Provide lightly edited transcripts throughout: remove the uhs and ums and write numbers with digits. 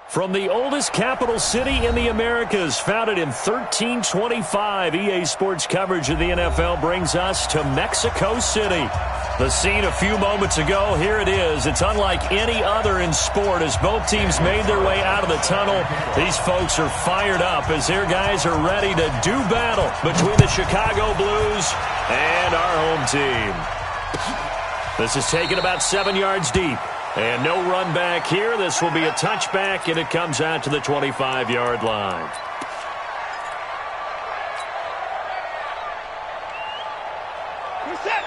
From the oldest capital city in the Americas, founded in 1325, EA Sports coverage of the NFL brings us to Mexico City. The scene a few moments ago, here it is. It's unlike any other in sport as both teams made their way out of the tunnel. These folks are fired up as their guys are ready to do battle between the Chicago Blues and our home team. This is taken about 7 yards deep. And no run back here. This will be a touchback, and it comes out to the 25-yard line. Reset.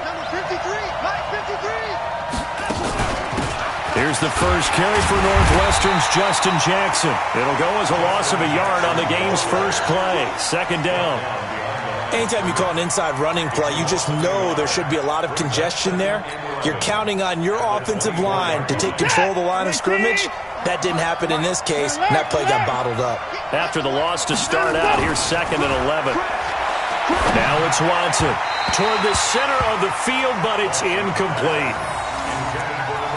Number 53. Here's the first carry for Northwestern's Justin Jackson. It'll go as a loss of a yard on the game's first play. Second down. Anytime you call an inside running play, you just know there should be a lot of congestion there. You're counting on your offensive line to take control of the line of scrimmage. That didn't happen in this case, and that play got bottled up. After the loss to start out, here's 2nd and 11. Now it's Watson toward the center of the field, but it's incomplete.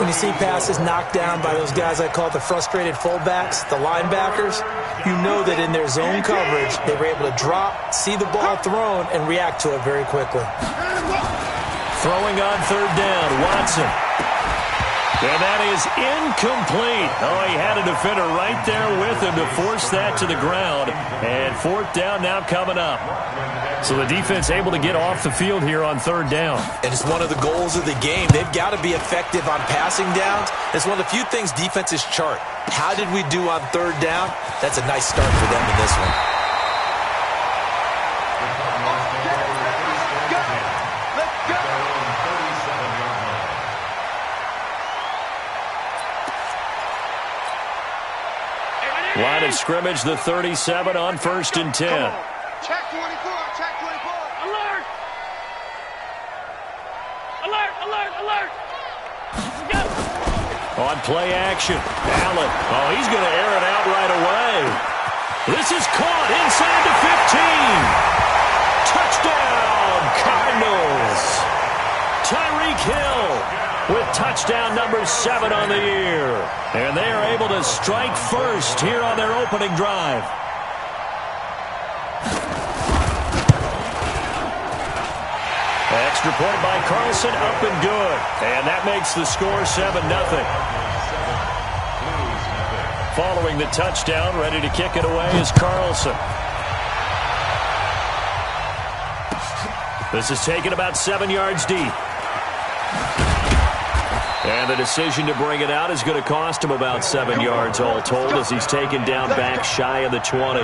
When you see passes knocked down by those guys I call the frustrated fullbacks, the linebackers, you know that in their zone coverage, they were able to drop, see the ball thrown, and react to it very quickly. Throwing on 3rd down, Watson. And that is incomplete. Oh, he had a defender right there with him to force that to the ground. And 4th down now coming up. So the defense able to get off the field here on 3rd down. And it's one of the goals of the game. They've got to be effective on passing downs. It's one of the few things defenses chart. How did we do on 3rd down? That's a nice start for them in this one. Line of scrimmage, the 37 on 1st and 10. Check 24. Alert! Go! On play action, Allen. Oh, he's going to air it out right away. This is caught inside the 15. Touchdown, Cardinals. Tyreek Hill with touchdown number 7 on the year. And they are able to strike first here on their opening drive. Extra point by Carlson, up and good. And that makes the score 7-0. Following the touchdown, ready to kick it away is Carlson. This is taken about 7 yards deep. And the decision to bring it out is going to cost him about 7 yards all told as he's taken down back shy of the 20.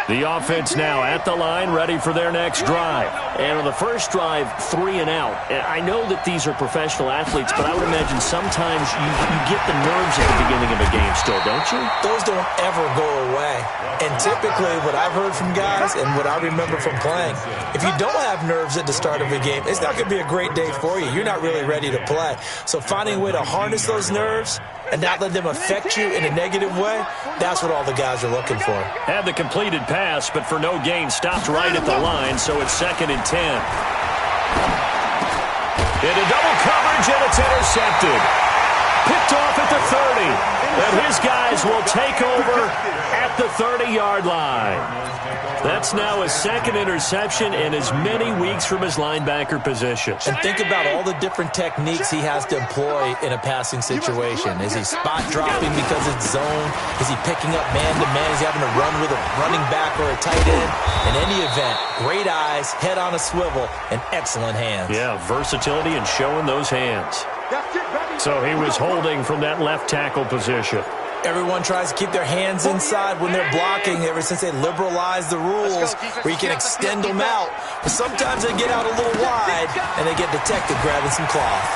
The offense now at the line, ready for their next drive. And on the first drive, 3 and out. I know that these are professional athletes, but I would imagine sometimes you get the nerves at the beginning of a game still, don't you? Those don't ever go away. And typically what I've heard from guys and what I remember from playing, if you don't have nerves at the start of a game, it's not going to be a great day for you. You're not really ready to play. So finding a way to harness those nerves and not let them affect you in a negative way, that's what all the guys are looking for. Had the completed pass, but for no gain, stopped right at the line, so it's 2nd and 10. Into double coverage, and it's intercepted. Picked off at the 30, and his guys will take over at the 30-yard line. That's now his 2nd interception in as many weeks from his linebacker position. And think about all the different techniques he has to employ in a passing situation. Is he spot dropping because it's zone? Is he picking up man-to-man? Is he having to run with a running back or a tight end? In any event, great eyes, head on a swivel, and excellent hands. Yeah, versatility and showing those hands. So he was holding from that left tackle position. Everyone tries to keep their hands inside when they're blocking ever since they liberalized the rules where you can extend them out. But sometimes they get out a little wide and they get detected grabbing some cloth.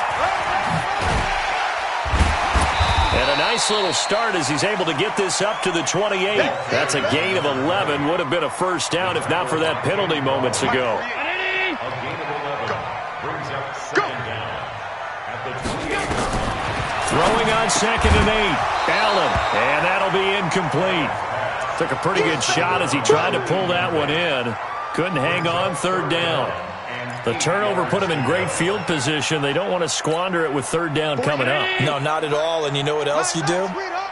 And a nice little start as he's able to get this up to the 28. That's a gain of 11. Would have been a first down if not for that penalty moments ago. Throwing on 2nd and 8. Allen, and that'll be incomplete. Took a pretty good shot as he tried to pull that one in. Couldn't hang on 3rd down. The turnover put them in great field position. They don't want to squander it with third down coming up. No, not at all. And you know what else you do?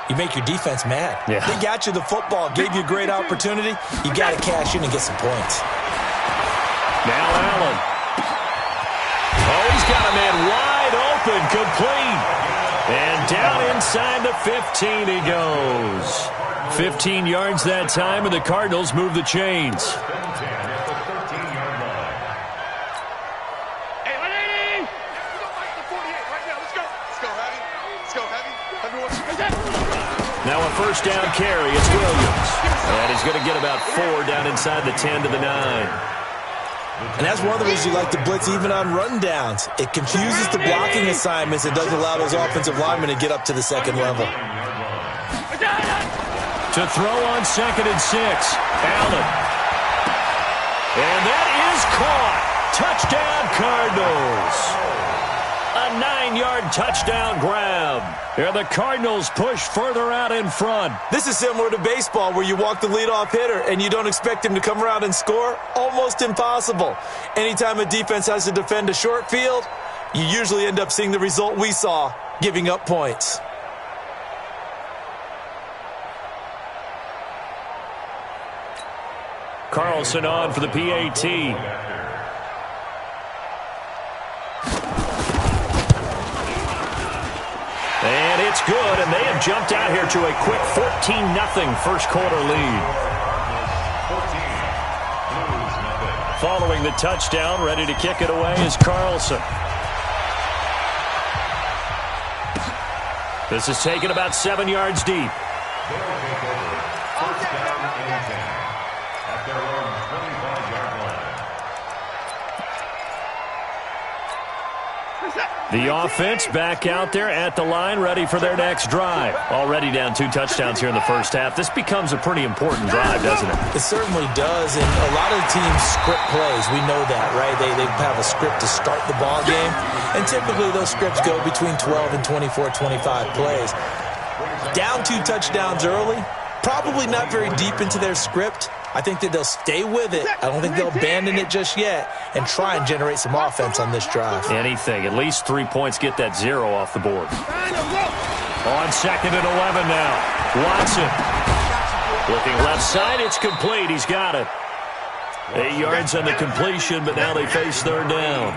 You make your defense mad. Yeah. They got you the football, gave you a great opportunity. You got to cash in and get some points. Now Allen. Oh, he's got a man wide open, complete. And down inside the 15 he goes. 15 yards that time, and the Cardinals move the chains. Now a first down carry. It's Williams. And he's going to get about 4 down inside the 10 to the 9. And that's one of the reasons you like to blitz even on rundowns. It confuses the blocking assignments and doesn't allow those offensive linemen to get up to the second level. To throw on 2nd and 6. Allen. And that is caught. Touchdown, Cardinals. A 9-yard touchdown grab. And the Cardinals push further out in front. This is similar to baseball where you walk the leadoff hitter and you don't expect him to come around and score. Almost impossible. Anytime a defense has to defend a short field, you usually end up seeing the result we saw, giving up points. Carlson on for the PAT. And it's good, and they have jumped out here to a quick 14-0 first quarter lead. Following the touchdown, ready to kick it away is Carlson. This is taken about 7 yards deep. The offense back out there at the line, ready for their next drive. Already down 2 touchdowns here in the first half. This becomes a pretty important drive, doesn't it? It certainly does, and a lot of the teams script plays. We know that, right? They have a script to start the ball game, and typically those scripts go between 12 and 24, 25 plays. Down 2 touchdowns early, probably not very deep into their script. I think that they'll stay with it. I don't think they'll abandon it just yet and try and generate some offense on this drive. Anything. At least 3 points. Get that 0 off the board. On 2nd and 11 now. Watson. Looking left side. It's complete. He's got it. 8 yards on the completion, but now they face third down.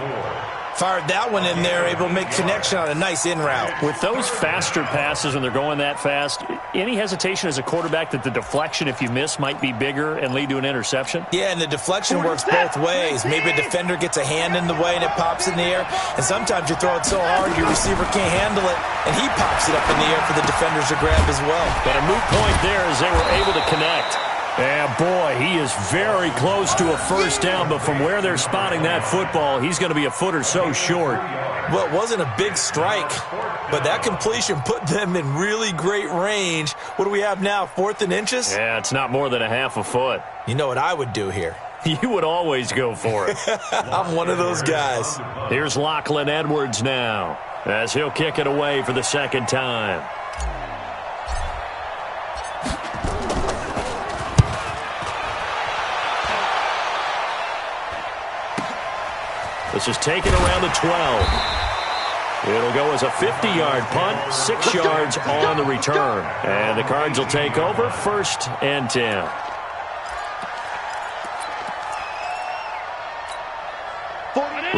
Fired that one in there, able to make connection on a nice in route. With those faster passes when they're going that fast, any hesitation as a quarterback that the deflection, if you miss, might be bigger and lead to an interception? Yeah, and the deflection works both ways. Maybe a defender gets a hand in the way and it pops in the air, and sometimes you throw it so hard your receiver can't handle it, and he pops it up in the air for the defenders to grab as well. But a moot point there as they were able to connect. And boy, he is very close to a first down, but from where they're spotting that football, he's going to be a foot or so short. Well, it wasn't a big strike, but that completion put them in really great range. What do we have now, 4th and inches? Yeah, it's not more than a half a foot. You know what I would do here? You would always go for it. I'm one of those guys. Here's Lachlan Edwards now, as he'll kick it away for the second time. This is taken around the 12. It'll go as a 50-yard punt, 6 yards on the return. And the Cards will take over 1st and 10.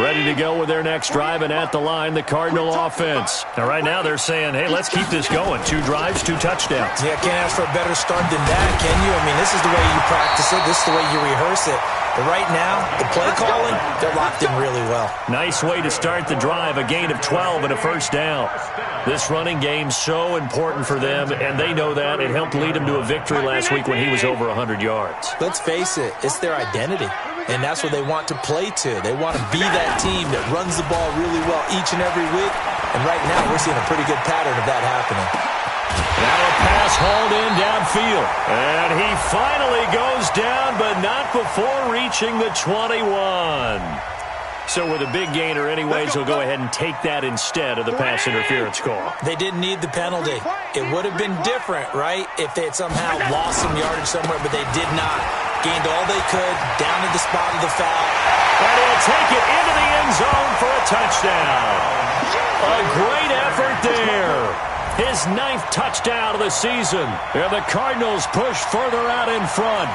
Ready to go with their next drive, and at the line, the Cardinal offense. Now, right now, they're saying, hey, let's keep this going. 2 drives, 2 touchdowns. Yeah, can't ask for a better start than that, can you? I mean, this is the way you practice it. This is the way you rehearse it. But right now, the play calling, they're locked in really well. Nice way to start the drive, a gain of 12 and a first down. This running game's so important for them, and they know that. It helped lead them to a victory last week when he was over 100 yards. Let's face it, it's their identity, and that's what they want to play to. They want to be that team that runs the ball really well each and every week, and right now we're seeing a pretty good pattern of that happening. Now a pass hauled in downfield. And he finally goes down, but not before reaching the 21. So with a big gainer anyways, he'll go ahead and take that instead of the pass interference call. They didn't need the penalty. It would have been different, right, if they had somehow lost some yardage somewhere, but they did not. gained all they could, down to the spot of the foul. And he'll take it into the end zone for a touchdown. A great effort there. His 9th touchdown of the season. And the Cardinals push further out in front.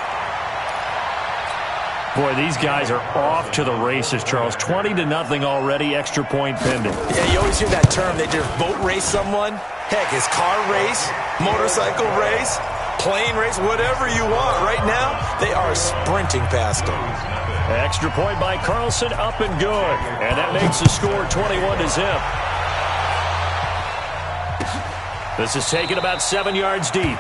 Boy, these guys are off to the races, Charles. 20-0 already, extra point pending. Yeah, you always hear that term. They just boat race someone. Heck, it's car race, motorcycle race, plane race, whatever you want. Right now, they are sprinting past them. Extra point by Carlson, up and good. And that makes the score 21-0. This is taken about 7 yards deep.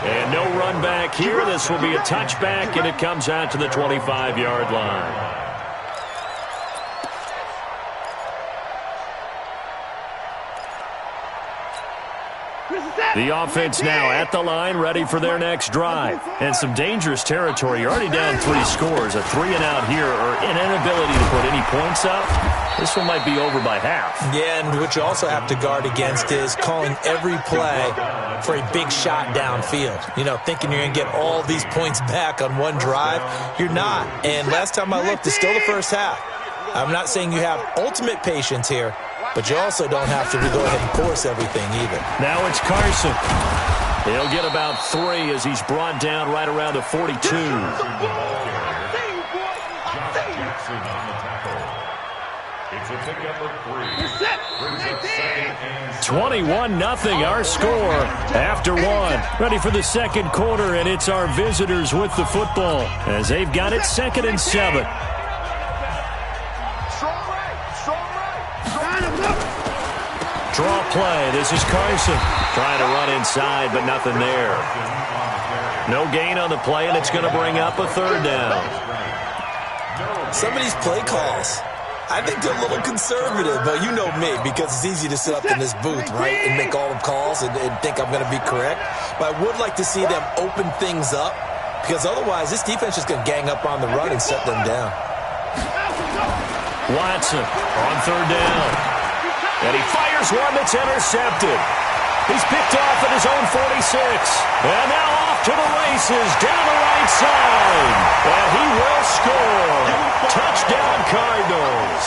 And no run back here. This will be a touchback, and it comes out to the 25-yard line. The offense now at the line, ready for their next drive. And some dangerous territory. You're already down 3 scores. A 3-and-out here, or an inability to put any points up. This one might be over by half. Yeah, and what you also have to guard against is calling every play for a big shot downfield. You know, thinking you're going to get all these points back on one drive. You're not. And last time I looked, it's still the first half. I'm not saying you have ultimate patience here, but you also don't have to go ahead and force everything either. Now it's Carson. He'll get about 3 as he's brought down right around the 42. 21-0 our score after 1. Ready for the second quarter, and it's our visitors with the football as they've got it 2nd and 7. Draw play. This is Carson trying to run inside, but nothing there. No gain on the play, and it's going to bring up a 3rd down. Some of these play calls, I think they're a little conservative, but you know me, because it's easy to sit up in this booth, right, and make all the calls and think I'm going to be correct. But I would like to see them open things up, because otherwise this defense is going to gang up on the run and set them down. Watson on 3rd down. And he fires one that's intercepted. He's picked off at his own 46. And now off to the races down the right side. And he will score. Touchdown, Cardinals.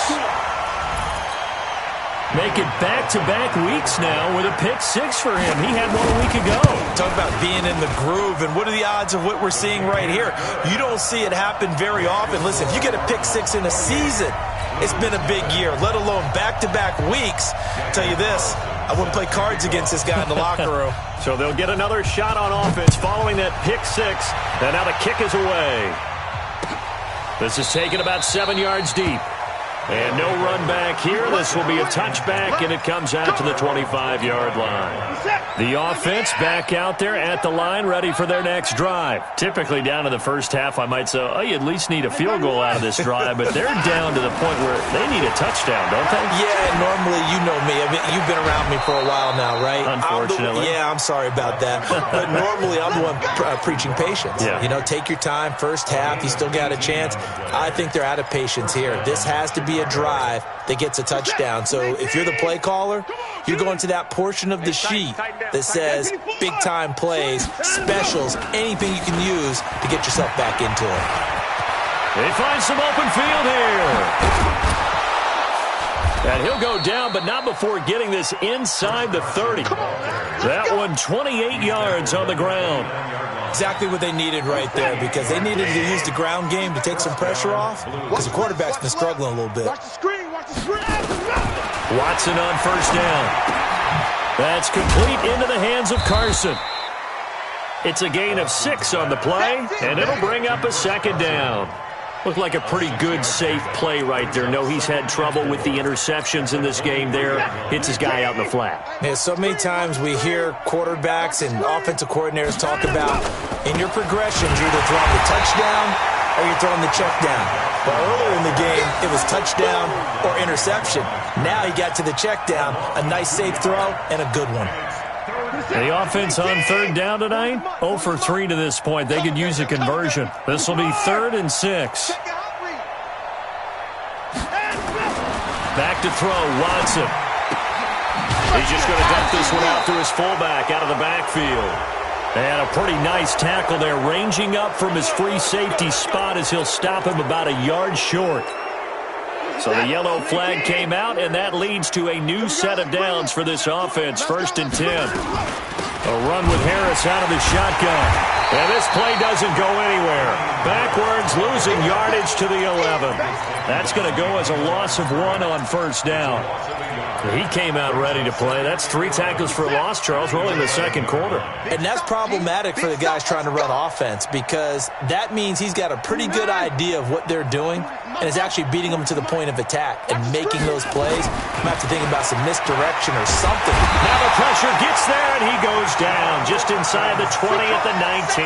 Make it back-to-back weeks now with a pick 6 for him. He had one a week ago. Talk about being in the groove, and what are the odds of what we're seeing right here? You don't see it happen very often. Listen, if you get a pick 6 in a season, it's been a big year, let alone back-to-back weeks. I'll tell you this, I wouldn't play cards against this guy in the locker room. So they'll get another shot on offense following that pick 6, and now the kick is away. This is taken about 7 yards deep. And no run back here. This will be a touchback, and it comes out to the 25-yard line. The offense back out there at the line, ready for their next drive. Typically down in the first half, I might say, oh, you at least need a field goal out of this drive, but they're down to the point where they need a touchdown, don't they? Yeah, normally, you know me. I mean, you've been around me for a while now, right? Unfortunately. I'm sorry about that. But normally, I'm the one preaching patience. Yeah. You know, take your time, first half, you still got a chance. I think they're out of patience here. This has to be a drive that gets a touchdown. So if you're the play caller, you're going to that portion of the sheet that says big time plays, specials, anything you can use to get yourself back into it. They find some open field here. And he'll go down, but not before getting this inside the 30. That one 28 yards on the ground. Exactly what they needed right there, because they needed to use the ground game to take some pressure off, because the quarterback's been struggling a little bit. Watch the screen, watch the screen. Watson on 1st down. That's complete into the hands of Carson. It's a gain of 6 on the play, and it'll bring up a 2nd down. Looked like a pretty good, safe play right there. No, he's had trouble with the interceptions in this game there. Hits his guy out in the flat. Yeah, so many times we hear quarterbacks and offensive coordinators talk about in your progressions, you're either throwing the touchdown or you're throwing the check down. But earlier in the game, it was touchdown or interception. Now he got to the check down, a nice safe throw, and a good one. The offense on 3rd down tonight, 0 for 3 to this point. They could use a conversion. This will be 3rd and 6. Back to throw, Watson. He's just going to dump this one out to his fullback out of the backfield. And a pretty nice tackle there, ranging up from his free safety spot as he'll stop him about a yard short. So the yellow flag came out, and that leads to a new set of downs for this offense. 1st and 10. A run with Harris out of the shotgun. And this play doesn't go anywhere. Backwards, losing yardage to the 11. That's going to go as a loss of 1 on 1st down. He came out ready to play. That's 3 tackles for a loss, Charles. We're only in the 2nd quarter. And that's problematic for the guys trying to run offense, because that means he's got a pretty good idea of what they're doing and is actually beating them to the point of attack and making those plays. I'm going to have to think about some misdirection or something. Now the pressure gets there, and he goes down just inside the 20 at the 19.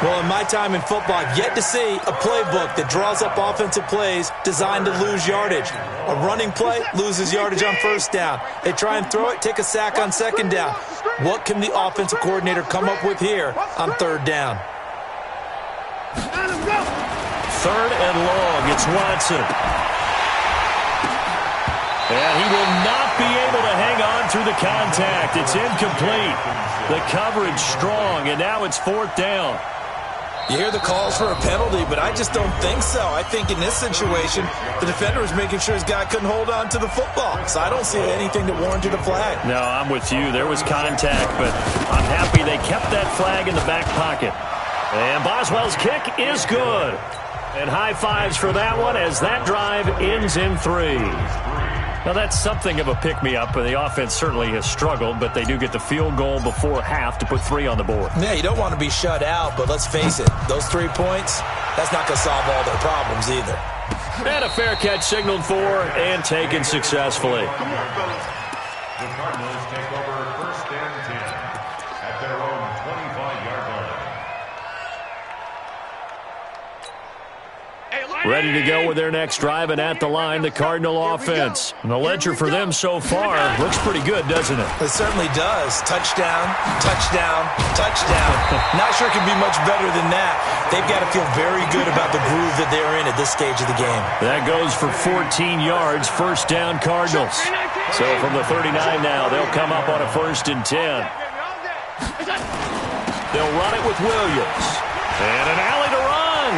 Well, in my time in football, I've yet to see a playbook that draws up offensive plays designed to lose yardage. A running play loses yardage on 1st down. They try and throw it, take a sack on 2nd down. What can the offensive coordinator come up with here on 3rd down? 3rd and long. It's Watson. And he will not be able to hang on through the contact. It's incomplete. The coverage strong, and now it's 4th down. You hear the calls for a penalty, but I just don't think so. I think in this situation, the defender was making sure his guy couldn't hold on to the football. So I don't see anything that warranted a flag. No, I'm with you. There was contact, but I'm happy they kept that flag in the back pocket. And Boswell's kick is good. And high fives for that one as that drive ends in 3. Now, that's something of a pick-me-up, and the offense certainly has struggled, but they do get the field goal before half to put 3 on the board. Yeah, you don't want to be shut out, but let's face it, those 3 points, that's not going to solve all their problems either. And a fair catch signaled for and taken successfully. The Cardinals take over 1st and 10 at their own 25-yard line. Ready to go with their next drive, and at the line, the Cardinal offense. And the ledger for them so far looks pretty good, doesn't it? It certainly does. Touchdown, touchdown, touchdown. Not sure it can be much better than that. They've got to feel very good about the groove that they're in at this stage of the game. That goes for 14 yards, 1st down Cardinals. So from the 39 now, they'll come up on a 1st and 10. They'll run it with Williams. And an alley to run.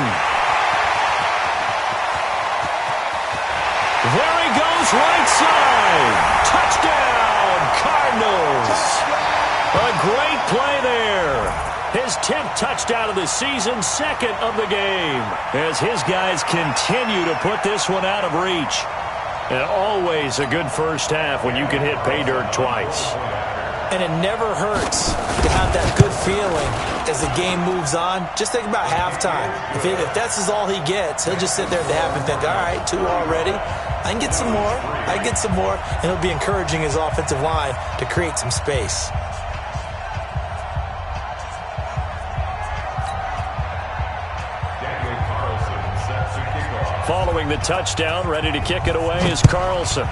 There he goes, right side. Touchdown, Cardinals. A great play there. His 10th touchdown of the season, 2nd of the game, as his guys continue to put this one out of reach. And always a good 1st half when you can hit pay dirt twice. And it never hurts to have that good feeling as the game moves on. Just think about halftime. If that's all he gets, he'll just sit there at the half and think, all right, 2 already. I can get some more. I can get some more. And he'll be encouraging his offensive line to create some space. Following the touchdown, ready to kick it away is Carlson.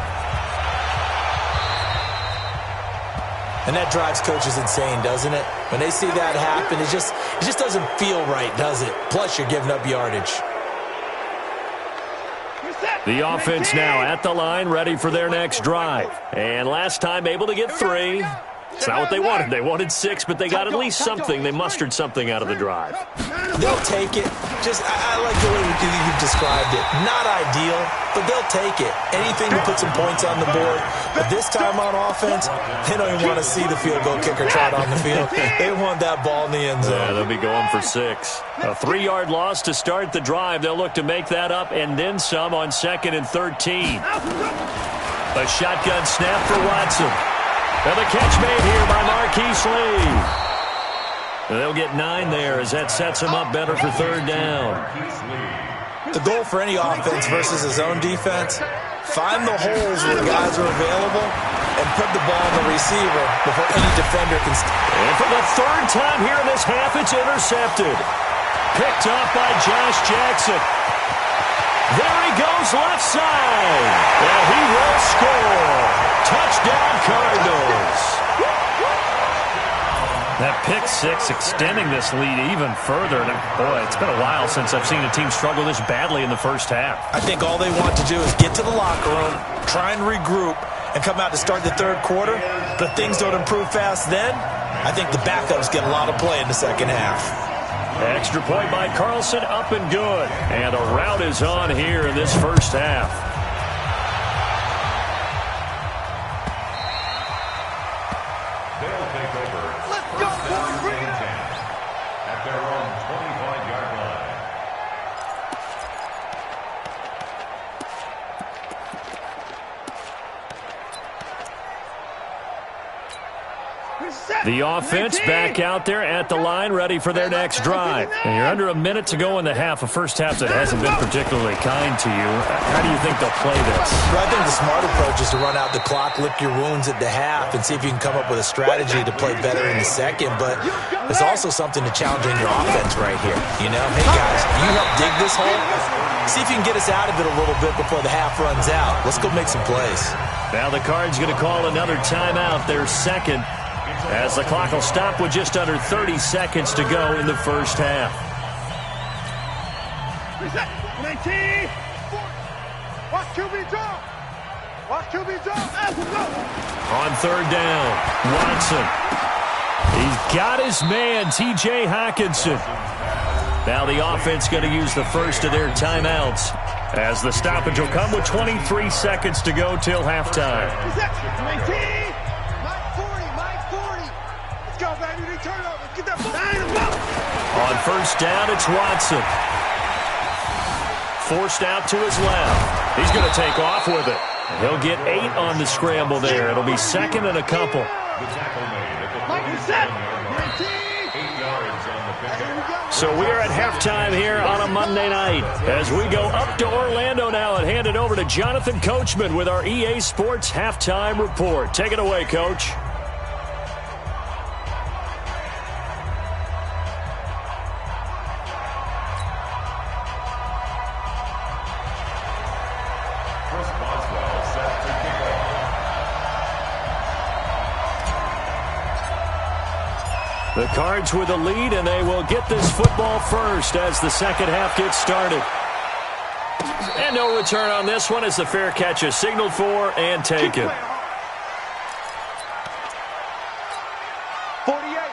And that drives coaches insane, doesn't it? When they see that happen, it just doesn't feel right, does it? Plus, you're giving up yardage. The offense now at the line, ready for their next drive. And last time able to get 3. It's not what they wanted. They wanted 6, but they got at least something. They mustered something out of the drive. They'll take it. I like the way you've described it. Not ideal, but they'll take it. Anything to put some points on the board. But this time on offense, they don't even want to see the field goal kicker trot on the field. They want that ball in the end zone. Yeah, they'll be going for 6. A 3-yard loss to start the drive. They'll look to make that up and then some on 2nd and 13. A shotgun snap for Watson. And the catch made here by Marquise Lee. They'll get 9 there as that sets him up better for 3rd down. The goal for any offense versus his own defense, find the holes where guys are available and put the ball on the receiver before any defender can. And for the 3rd time here in this half, it's intercepted. Picked up by Josh Jackson. There he goes left side. And he will score. Touchdown Cardinals. That pick 6 extending this lead even further. And boy, it's been a while since I've seen a team struggle this badly in the 1st half. I think all they want to do is get to the locker room, try and regroup, and come out to start the 3rd quarter. But if things don't improve fast then, I think the backups get a lot of play in the second half. Extra point by Carlson, up and good. And a rout is on here in this first half. They'll take over. Let's go, boys. Bring it up. At their own 25-yard line. The offense back out there at the line, ready for their next drive. And you're under a minute to go in the half, a first half that hasn't been particularly kind to you. How do you think they'll play this? Well, I think the smart approach is to run out the clock, lick your wounds at the half, and see if you can come up with a strategy to play better in the second. But there's also something to challenging your offense right here. You know, hey, guys, you help dig this hole. See if you can get us out of it a little bit before the half runs out. Let's go make some plays. Now the Cards going to call another timeout, their second, as the clock will stop with just under 30 seconds to go in the first half. 19. Watch QB draw. Watch QB draw. On third down, Watson. He's got his man, T.J. Hockenson. Now the offense going to use the first of their timeouts, as the stoppage will come with 23 seconds to go till halftime. 19. On first down, it's Watson. Forced out to his left. He's going to take off with it. He'll get 8 on the scramble there. It'll be second and a couple. So we are at halftime here on a Monday night as we go up to Orlando now and hand it over to Jonathan Coachman with our EA Sports Halftime Report. Take it away, Coach. The Cards with a lead, and they will get this football first as the second half gets started. And no return on this one as the fair catch is signaled for and taken.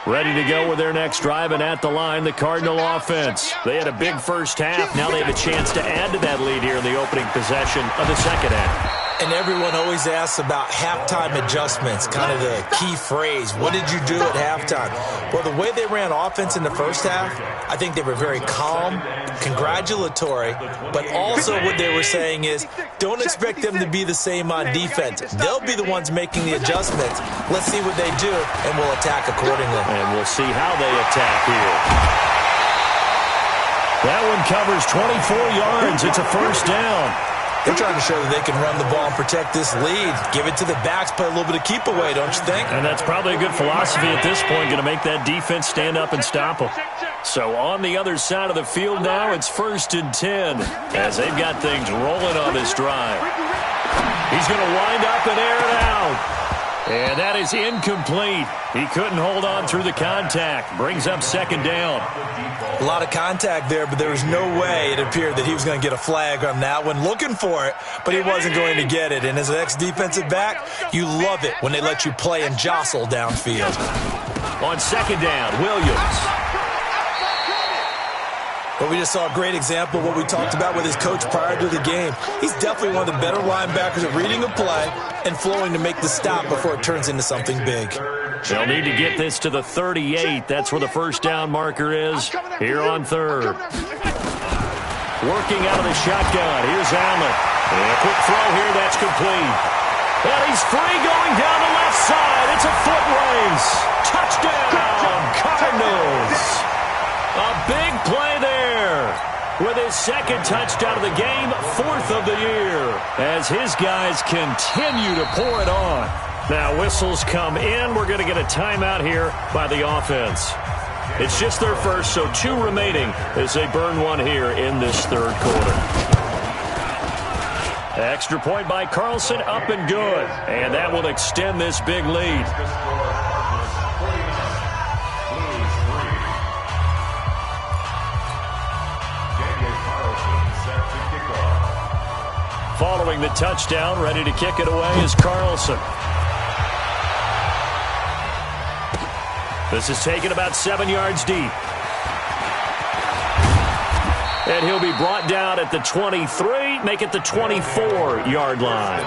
Ready to go with their next drive, and at the line, the Cardinal offense. They had a big first half. Now they have a chance to add to that lead here in the opening possession of the second half. And everyone always asks about halftime adjustments, kind of the key phrase. What did you do at halftime? Well, the way they ran offense in the first half, I think they were very calm, congratulatory, but also what they were saying is don't expect them to be the same on defense. They'll be the ones making the adjustments. Let's see what they do, and we'll attack accordingly. And we'll see how they attack here. That one covers 24 yards. It's a first down. They're trying to show that they can run the ball and protect this lead. Give it to the backs, play a little bit of keep away, don't you think? And that's probably a good philosophy at this point, going to make that defense stand up and stop them. So on the other side of the field now, it's 1st and 10 as they've got things rolling on this drive. He's going to wind up and air it out. And that is incomplete. He couldn't hold on through the contact. Brings up second down. A lot of contact there, but there was no way it appeared that he was going to get a flag on that one. Looking for it, but he wasn't going to get it. And as an ex-defensive back, you love it when they let you play and jostle downfield. On second down, Williams. But we just saw a great example of what we talked about with his coach prior to the game. He's definitely one of the better linebackers at reading a play and flowing to make the stop before it turns into something big. They'll need to get this to the 38. That's where the first down marker is here on third. Working out of the shotgun. Here's Allen. And a quick throw here. That's complete. And he's free going down the left side. It's a foot race. Touchdown, Cardinals. A big play there with his second touchdown of the game, 4th of the year, as his guys continue to pour it on. Now whistles come in. We're going to get a timeout here by the offense. It's just their first, so 2 remaining as they burn one here in this third quarter. Extra point by Carlson, up and good. And that will extend this big lead. Following the touchdown, ready to kick it away is Carlson. This is taken about 7 yards deep. And he'll be brought down at the 23, make it the 24-yard line.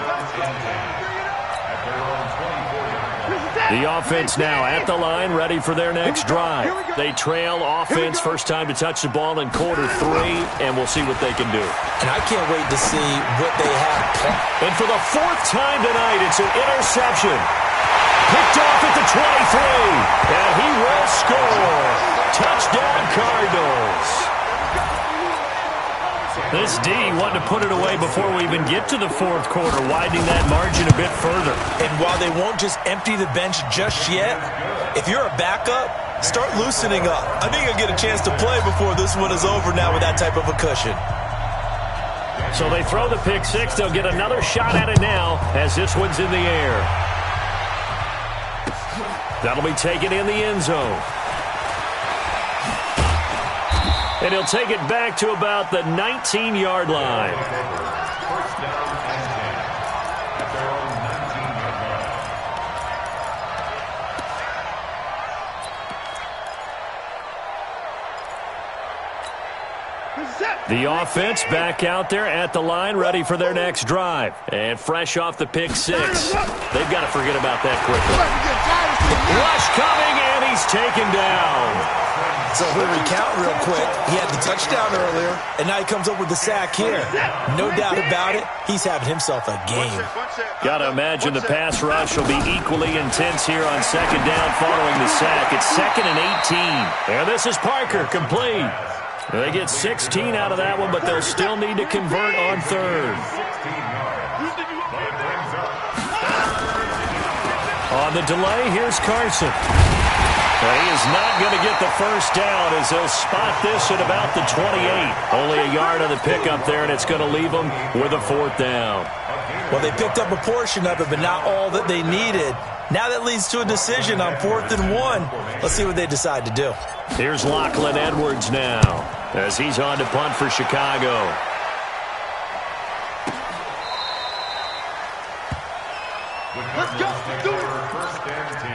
The offense now at the line, ready for their next drive. They trail offense, first time to touch the ball in quarter 3, and we'll see what they can do. And I can't wait to see what they have. And for the 4th time tonight, it's an interception. Picked off at the 23, and he will score. Touchdown, Cardinals. This D wanting to put it away before we even get to the 4th quarter, widening that margin a bit further. And while they won't just empty the bench just yet, if you're a backup, start loosening up. I think you'll get a chance to play before this one is over now with that type of a cushion. So they throw the pick 6. They'll get another shot at it now as this one's in the air. That'll be taken in the end zone. And he'll take it back to about the 19-yard line. First down and 10 at their own 19-yard line. The offense back out there at the line, ready for their next drive. And fresh off the pick 6. They've got to forget about that quickly. Rush coming, and he's taken down. So we'll recount real quick. He had the touchdown earlier, and now he comes up with the sack here. No doubt about it, he's having himself a game. Got to imagine the pass rush will be equally intense here on 2nd down following the sack. It's 2nd and 18. And this is Parker, complete. They get 16 out of that one, but they'll still need to convert on 3rd. On the delay, here's Carson. He is not going to get the first down as they'll spot this at about the 28. Only a yard on the pickup there, and it's going to leave them with a 4th down. Well, they picked up a portion of it, but not all that they needed. Now that leads to a decision on 4th and 1. Let's see what they decide to do. Here's Lachlan Edwards now as he's on to punt for Chicago. Let's go. Do it. First and 10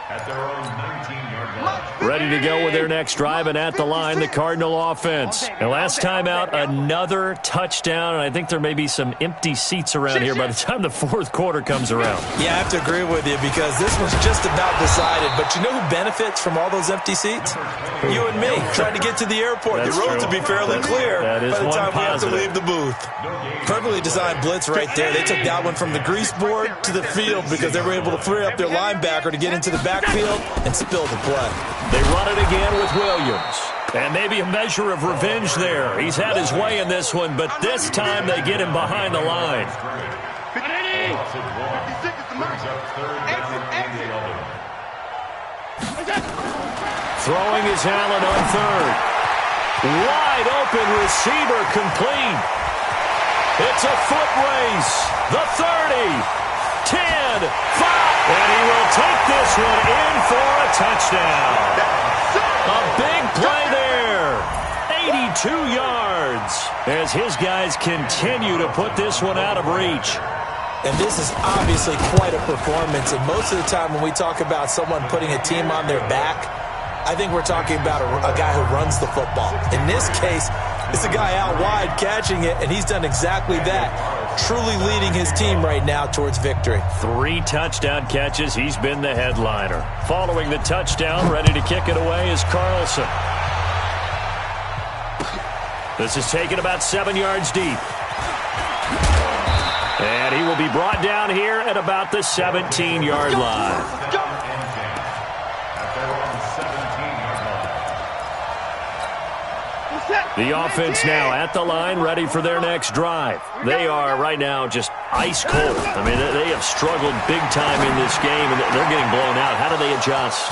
at their own 19-yard line. Ready to go with their next drive, and at the line, the Cardinal offense. And last time out, another touchdown, and I think there may be some empty seats around here by the time the 4th quarter comes around. Yeah, I have to agree with you because this one's just about decided. But you know who benefits from all those empty seats? You and me, trying to get to the airport. That's the roads true. will be fairly clear That is by the one time we have to positive. leave the booth. Perfectly designed blitz right there. They took that one from the grease board to the field because they were able to free up their linebacker to get into the backfield and spill the play. They run it again with Williams. And maybe a measure of revenge there. He's had his way in this one, but this time they get him behind the line. Throwing is Allen on 3rd. Wide open receiver complete. It's a foot race. The 30, 10, 5. And he will take this one in for a touchdown. A big play there. 82 yards as his guys continue to put this one out of reach. And this is obviously quite a performance. And most of the time when we talk about someone putting a team on their back, I think we're talking about a guy who runs the football. In this case, it's a guy out wide catching it, and he's done exactly that. Truly leading his team right now towards victory. 3 touchdown catches. He's been the headliner. Following the touchdown, ready to kick it away is Carlson. This is taken about 7 yards deep. And he will be brought down here at about the 17-yard line. The offense now at the line, ready for their next drive. They are right now just ice cold. I mean, they have struggled big time in this game, and they're getting blown out. How do they adjust?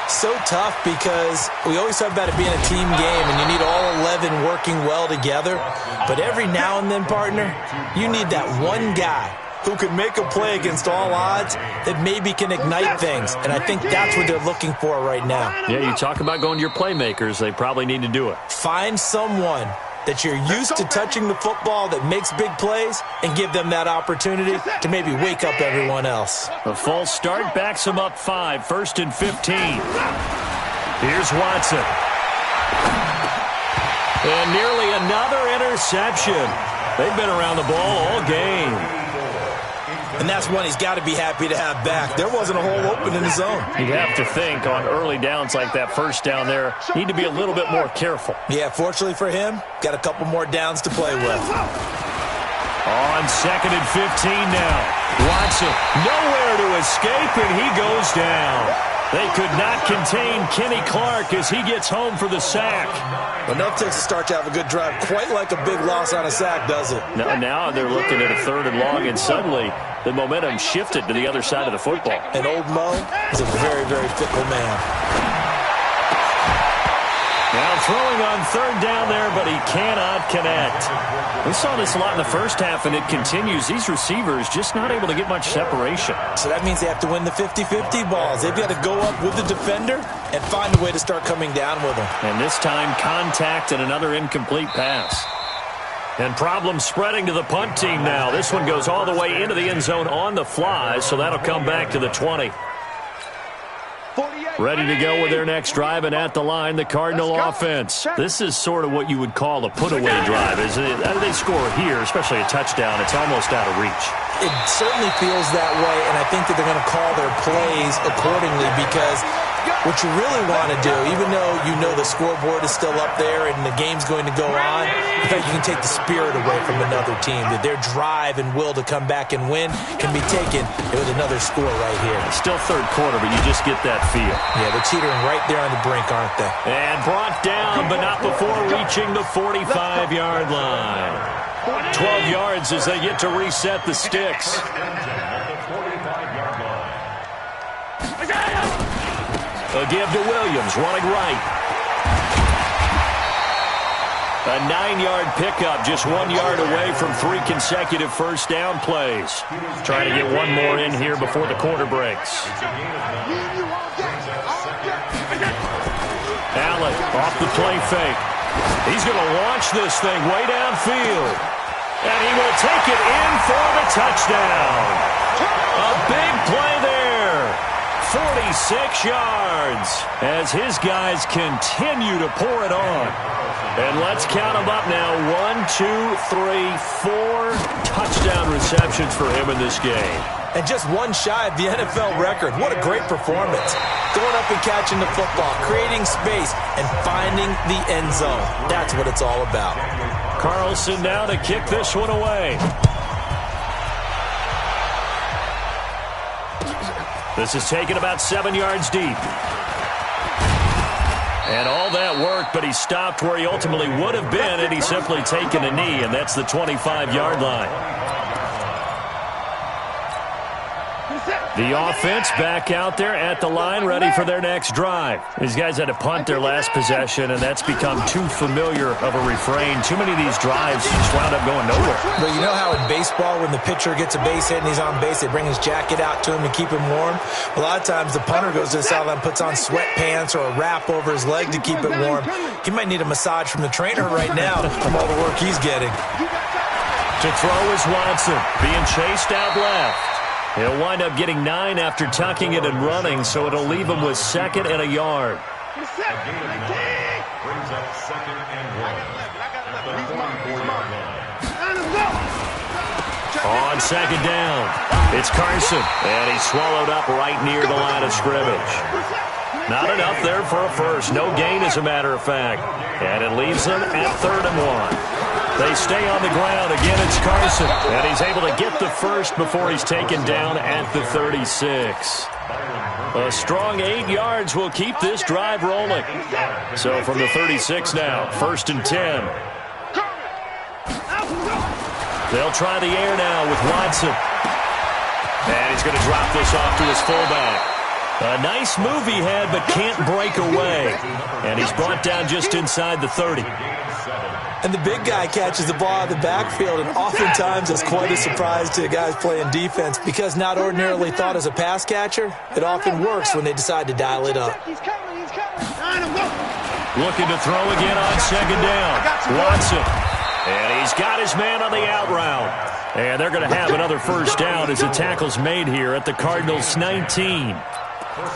So tough because we always talk about it being a team game, and you need all 11 working well together. But every now and then, partner, you need that one guy who can make a play against all odds that maybe can ignite things. And I think that's what they're looking for right now. Yeah, you talk about going to your playmakers. They probably need to do it. Find someone that you're used to touching the football that makes big plays and give them that opportunity to maybe wake up everyone else. The false start backs him up 5, 1st and 15. Here's Watson. And nearly another interception. They've been around the ball all game. And that's one he's got to be happy to have back. There wasn't a hole open in the zone. You'd have to think on early downs like that first down there, need to be a little bit more careful. Yeah, fortunately for him, got a couple more downs to play with. On 2nd and 15 now. Watson nowhere to escape, and he goes down. They could not contain Kenny Clark as he gets home for the sack. Enough takes a start to have a good drive. Quite like a big loss on a sack, does it? Now they're looking at a 3rd and long, and suddenly the momentum shifted to the other side of the football. And old Mo is a very, very fickle man. Now throwing on 3rd down there, but he cannot connect. We saw this a lot in the first half, and it continues. These receivers just not able to get much separation. So that means they have to win the 50-50 balls. They've got to go up with the defender and find a way to start coming down with them. And this time, contact and another incomplete pass. And problems spreading to the punt team now. This one goes all the way into the end zone on the fly, so that'll come back to the 20. Ready to go with their next drive, and at the line, the Cardinal offense. This is sort of what you would call a put-away drive. As they score here, especially a touchdown, it's almost out of reach. It certainly feels that way, and I think that they're going to call their plays accordingly, because what you really want to do, even though you know the scoreboard is still up there and the game's going to go on, in fact, you can take the spirit away from another team. That their drive and will to come back and win can be taken with another score right here. Still 3rd quarter, but you just get that feel. Yeah, they're teetering right there on the brink, aren't they? And brought down, but not before reaching the 45-yard line. 12 yards as they get to reset the sticks. A give to Williams, running right. A 9-yard pickup, just 1 yard away from 3 consecutive 1st down plays. Trying to get one more in here before the quarter breaks. Allen off the play fake. He's going to launch this thing way downfield. And he will take it in for the touchdown. A big play there. 46 yards as his guys continue to pour it on. And let's count them up now. 1, 2, 3, 4 touchdown receptions for him in this game. And just one shy of the NFL record. What a great performance. Going up and catching the football, creating space, and finding the end zone. That's what it's all about. Carlson now to kick this one away. This is taken about 7 yards deep. And all that work, but he stopped where he ultimately would have been, and he's simply taken a knee, and that's the 25-yard line. The offense back out there at the line, ready for their next drive. These guys had to punt their last possession, and that's become too familiar of a refrain. Too many of these drives just wound up going nowhere. Well, you know how in baseball, when the pitcher gets a base hit and he's on base, they bring his jacket out to him to keep him warm? A lot of times the punter goes to the sideline, puts on sweatpants or a wrap over his leg to keep it warm. He might need a massage from the trainer right now from all the work he's getting. To throw is Watson, being chased out left. He'll wind up getting 9 after tucking it and running, so it'll leave him with 2nd and a yard. Brings up 2nd and 1. On 2nd down, it's Carson, and he's swallowed up right near the line of scrimmage. Not enough there for a first. No gain, as a matter of fact. And it leaves them at 3rd and 1. They stay on the ground. Again, it's Carson. And he's able to get the first before he's taken down at the 36. A strong 8 yards will keep this drive rolling. So from the 36 now, 1st and 10. They'll try the air now with Watson. And he's going to drop this off to his fullback. A nice move he had, but can't break away. And he's brought down just inside the 30. And the big guy catches the ball out of the backfield, and oftentimes it's quite a surprise to the guys playing defense, because not ordinarily thought as a pass catcher, it often works when they decide to dial it up. Looking to throw again on 2nd down. Watson He's got his man on the out route. And they're going to have another first down as the tackle's made here at the Cardinals' 19.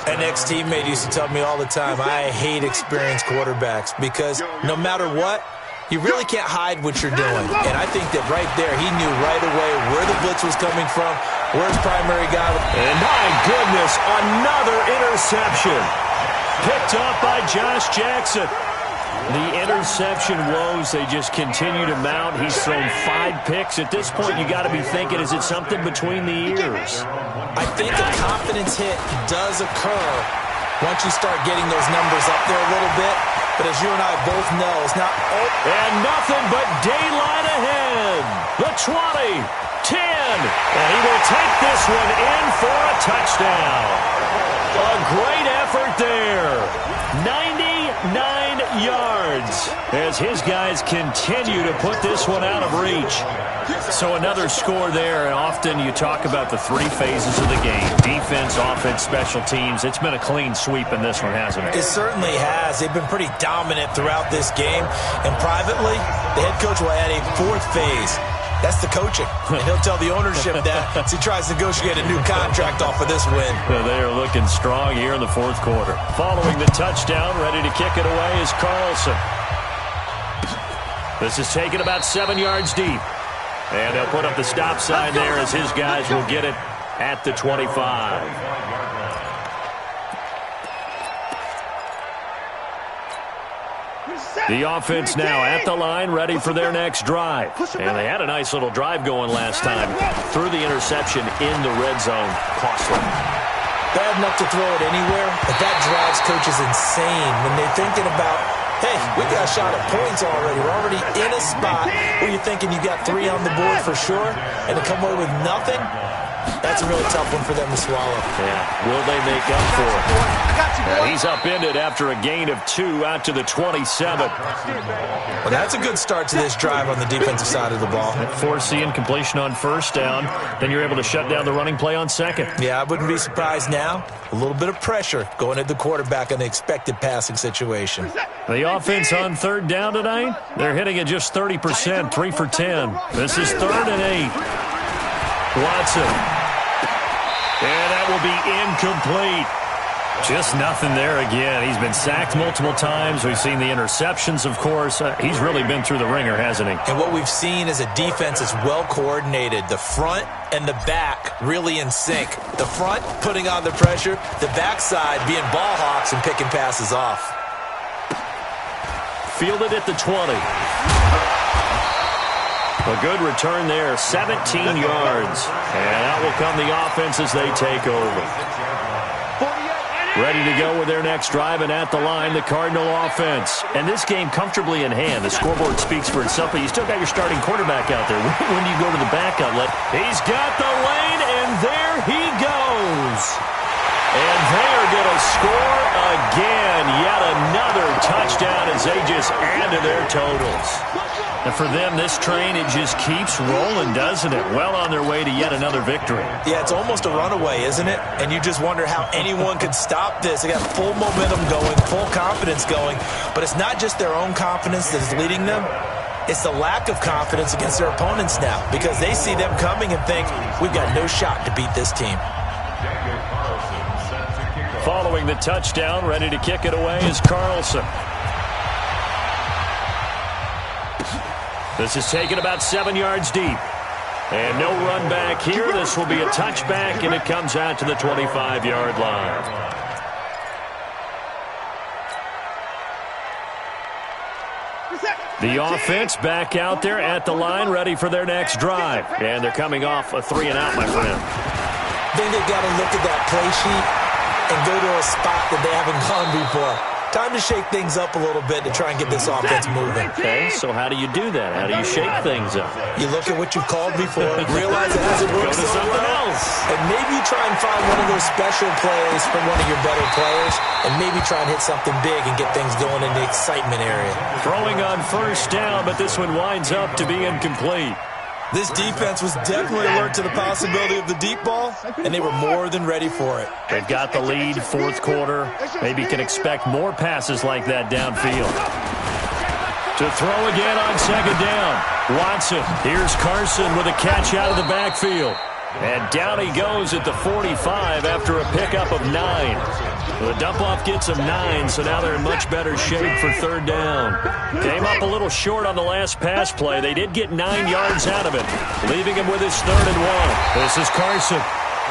An ex-teammate used to tell me all the time, I hate experienced quarterbacks because no matter what, you really can't hide what you're doing. And I think that right there, he knew right away where the blitz was coming from, where his primary guy was. And my goodness, another interception. Picked up by Josh Jackson. The interception woes, they just continue to mount. He's thrown 5 picks. At this point, you got to be thinking, is it something between the ears? I think a confidence hit does occur once you start getting those numbers up there a little bit. But as you and I both know, it's not... And nothing but daylight ahead. The 20, 10, and he will take this one in for a touchdown. A great effort there. 99 yards as his guys continue to put this one out of reach. So another score there, and often you talk about the 3 phases of the game. Defense, offense, special teams. It's been a clean sweep in this one, hasn't it? It certainly has. They've been pretty dominant throughout this game. And privately, the head coach will add a 4th phase. That's the coaching. And he'll tell the ownership that as he tries to negotiate a new contract off of this win. They are looking strong here in the 4th quarter. Following the touchdown, ready to kick it away is Carlson. This is taken about 7 yards deep. And they'll put up the stop sign there as his guys will get it at the 25. The offense now at the line, ready for their next drive. And they had a nice little drive going last time. Threw the interception in the red zone. Costly. Bad enough to throw it anywhere, but that drives coaches insane when they're thinking about, hey, we got a shot at points already. We're already in a spot where you're thinking you got 3 on the board for sure, and to come away with nothing, that's a really tough one for them to swallow. Yeah, will they make up for it? And he's upended after a gain of 2 out to the 27. Well, that's a good start to this drive on the defensive side of the ball. Foreseeing completion on first down, then you're able to shut down the running play on second. Yeah, I wouldn't be surprised now. A little bit of pressure going at the quarterback in the expected passing situation. The offense on 3rd down tonight, they're hitting at just 30%, 3 for 10. This is 3rd and 8. Watson. And that will be incomplete. Just nothing there again. He's been sacked multiple times. We've seen the interceptions, of course. He's really been through the ringer, hasn't he? And what we've seen is a defense that's well coordinated. The front and the back really in sync. The front putting on the pressure. The backside being ball hawks and picking passes off. Fielded at the 20. A good return there, 17 yards. And out will come the offense as they take over. Ready to go with their next drive, and at the line, the Cardinal offense. And this game comfortably in hand. The scoreboard speaks for itself, but you still got your starting quarterback out there. When do you go to the back outlet? He's got the lane, and there he goes. And they are going to score again. Yet another touchdown as they just add to their totals. And for them, this train, it just keeps rolling, doesn't it? Well on their way to yet another victory. Yeah, it's almost a runaway, isn't it? And you just wonder how anyone could stop this. They got full momentum going, full confidence going. But it's not just their own confidence that is leading them. It's the lack of confidence against their opponents now, because they see them coming and think, we've got no shot to beat this team. Following the touchdown, ready to kick it away is Carlson. This is taken about 7 yards deep. And no run back here. This will be a touchback, and it comes out to the 25-yard line. The offense back out there at the line, ready for their next drive. And they're coming off a 3-and-out, my friend. I think they've got to look at that play sheet and go to a spot that they haven't gone before. Time to shake things up a little bit to try and get this offense moving. Okay, so how do you do that? How do you shake things up? You look at what you've called before, realize it hasn't worked Go to something else. And maybe you try and find one of those special plays from one of your better players, and maybe try and hit something big and get things going in the excitement area. Throwing on first down, but this one winds up to be incomplete. This defense was definitely alert to the possibility of the deep ball, and they were more than ready for it. They've got the lead, 4th quarter. Maybe can expect more passes like that downfield. To throw again on 2nd down. Watson, here's Carson with a catch out of the backfield. And down he goes at the 45 after a pickup of 9. The dump-off gets him 9, so now they're in much better shape for third down. Came up a little short on the last pass play. They did get 9 yards out of it, leaving him with his 3rd and 1. This is Carson.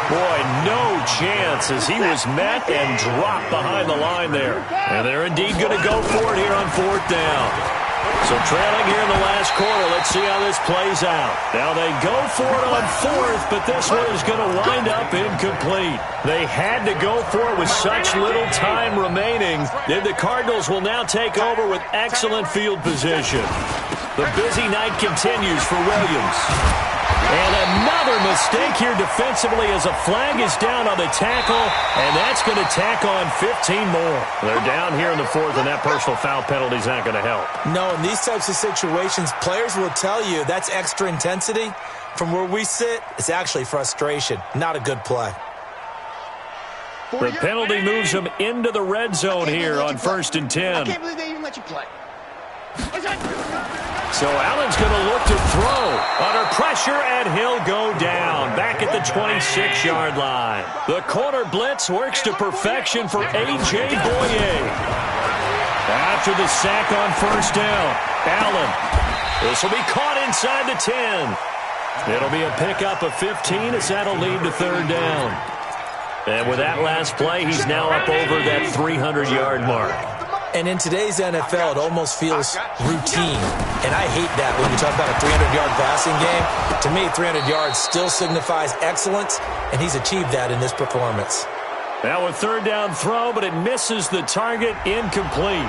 Boy, no chance as he was met and dropped behind the line there. And they're indeed going to go for it here on 4th down. So trailing here in the last quarter, let's see how this plays out. Now they go for it on 4th, but this one is going to wind up incomplete. They had to go for it with such little time remaining. Then the Cardinals will now take over with excellent field position. The busy night continues for Williams. And another mistake here defensively as a flag is down on the tackle, and that's going to tack on 15 more. They're down here in the 4th, and that personal foul penalty is not going to help. No, in these types of situations, players will tell you that's extra intensity. From where we sit, it's actually frustration. Not a good play. The penalty moves him into the red zone here on 1st and 10. I can't believe they even let you play. So Allen's going to look to throw. Under pressure, and he'll go down. Back at the 26-yard line. The corner blitz works to perfection for A.J. Boye. After the sack on 1st down, Allen. This will be caught inside the 10. It'll be a pickup of 15 as that'll lead to 3rd down. And with that last play, he's now up over that 300-yard mark. And in today's NFL, it almost feels routine. And I hate that when you talk about a 300-yard passing game. To me, 300 yards still signifies excellence, and he's achieved that in this performance. Now a 3rd down throw, but it misses the target, incomplete.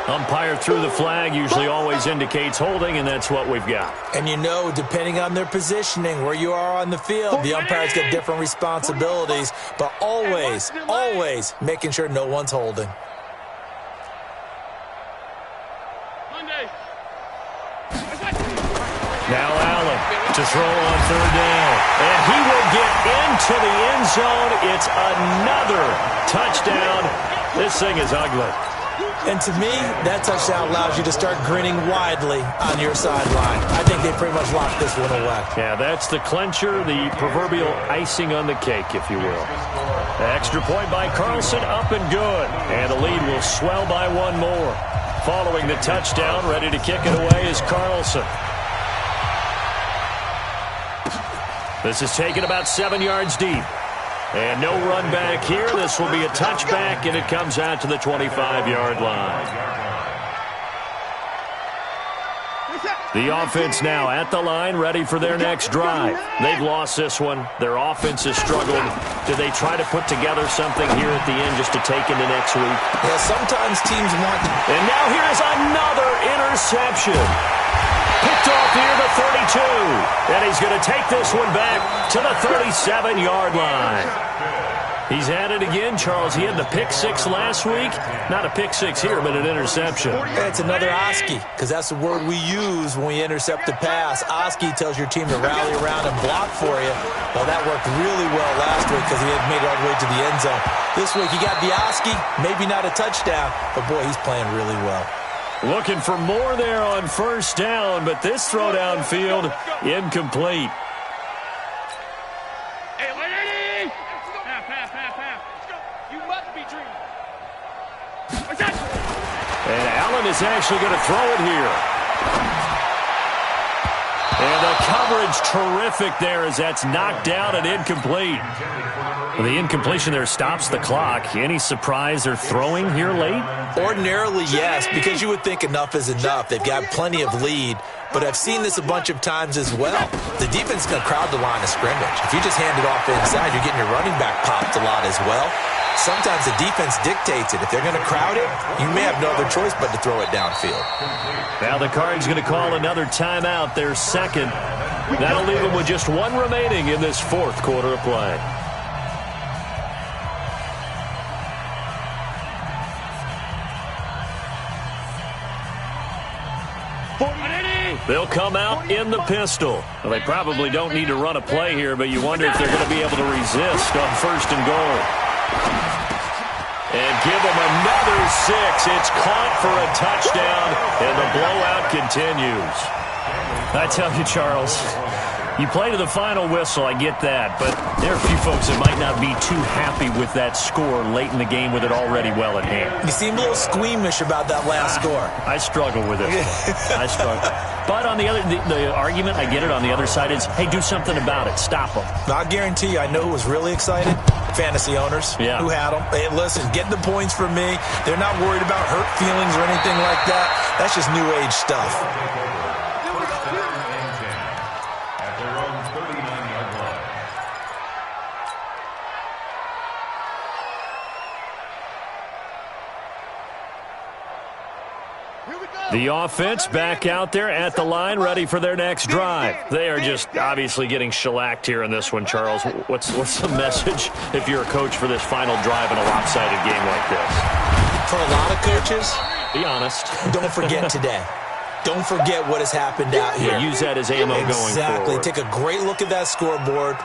Umpire threw the flag, usually always indicates holding, and that's what we've got. And you know, depending on their positioning, where you are on the field, the umpires get different responsibilities, but always, always making sure no one's holding. Now Allen to throw on 3rd down. And he will get into the end zone. It's another touchdown. This thing is ugly. And to me, that touchdown allows you to start grinning widely on your sideline. I think they pretty much locked this one away. Yeah, that's the clincher, the proverbial icing on the cake, if you will. Extra point by Carlson, up and good. And the lead will swell by 1 more. Following the touchdown, ready to kick it away is Carlson. This is taken about 7 yards deep. And no run back here. This will be a touchback, and it comes out to the 25-yard line. The offense now at the line, ready for their next drive. They've lost this one. Their offense has struggled. Do they try to put together something here at the end just to take into next week? Yeah, sometimes teams want to. And now here's another interception. Picked off near the 32. And he's going to take this one back to the 37-yard line. He's at it again, Charles. He had the pick 6 last week. Not a pick 6 here, but an interception. It's another Oski, because that's the word we use when we intercept the pass. Oski tells your team to rally around and block for you. Well, that worked really well last week because he had made it all the way to the end zone. This week he got the Oski, maybe not a touchdown, but boy, he's playing really well. Looking for more there on 1st down, but this throw downfield incomplete. Hey, lady! Half. You must be dreaming. And Allen is actually going to throw it here. And the coverage terrific there as that's knocked down and incomplete. The incompletion there stops the clock. Any surprise they're throwing here late? Ordinarily, yes, because you would think enough is enough. They've got plenty of lead, but I've seen this a bunch of times as well. The defense is going to crowd the line of scrimmage. If you just hand it off inside, you're getting your running back popped a lot as well. Sometimes the defense dictates it. If they're going to crowd it, you may have no other choice but to throw it downfield. Now the Cards going to call another timeout, their second. That'll leave them with just 1 remaining in this 4th quarter of play. They'll come out in the pistol. Well, they probably don't need to run a play here, but you wonder if they're going to be able to resist on 1st and goal. And give them another 6. It's caught for a touchdown, and the blowout continues. I tell you, Charles, you play to the final whistle, I get that, but there are a few folks that might not be too happy with that score late in the game with it already well at hand. You seem a little squeamish about that last score. I struggle with it. I struggle. But on the other, the argument, I get it, on the other side is, hey, do something about it. Stop them. I guarantee you, I know who was really excited. Fantasy owners who had them. Hey, listen, get the points for me. They're not worried about hurt feelings or anything like that. That's just new age stuff. The offense back out there at the line, ready for their next drive. They are just obviously getting shellacked here in this one, Charles. What's the message if you're a coach for this final drive in a lopsided game like this? For a lot of coaches, be honest. Don't forget today. Don't forget what has happened out here. Use that as ammo going forward. Exactly. Take a great look at that scoreboard.